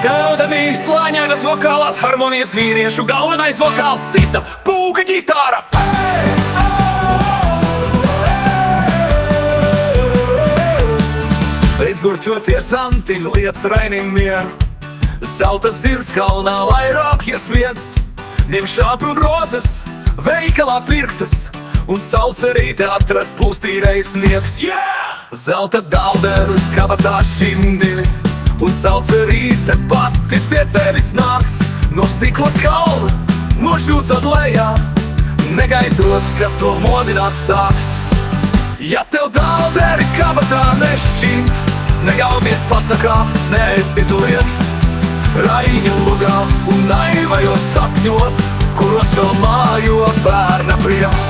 Melodomijas slāņainas vokālās harmonijas vīriešu galvenais vokāls cita pūka ģitāra. Beidz gurķoties antiņu lietas rainim mieru. Zelta zirgs kalnā, lai rāpjas viens. Ņem šāpu un rozes, veikalā pirktas, un saucerīte atrast pūstīreiz sniegs. Zelta galderus kabatā šķindini, un saucerīte pati pie tevis nāks. No stikla kalna, nošļūcot lejā, negaidot, kad to modināt sāks. Ja tev dalderi kabatā nešķind, negaumies pasakā, neesi tu lietas. Raiņu lugā un naivajos sapņos, kuros vēl mājo bērna prieks.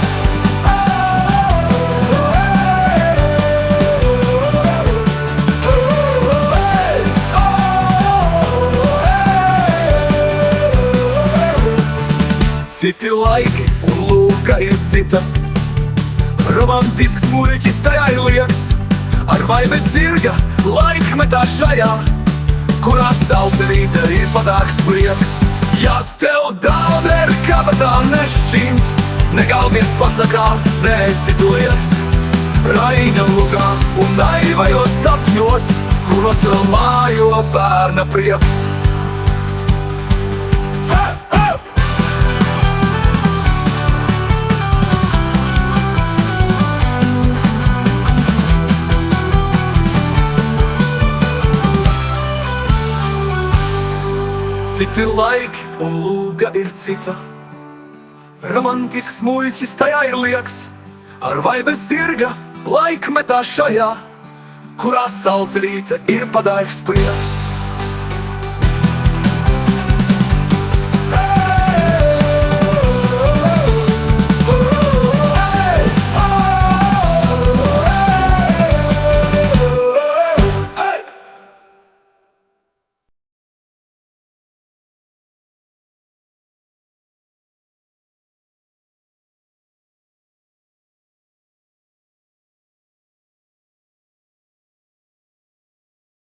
Citi laiki un lūka ir cita, romantisks muļķis tajā ir lieks. Ar vai bez zirga laikmetā šajā, kurā saucerīte ir padāks prieks. Ja tev dauderi kabatā nešķind, negaumies pasakā, neesi tu lietas. Raiņa lugā un naivajos sapņos, kuros vēl mājo bērna prieks. Citi laiki un lūga ir cita, romantisks muļķis tajā ir lieks. Ar vai bez zirga laikmetā šajā, kurā saucerīte ir padaigs prieks.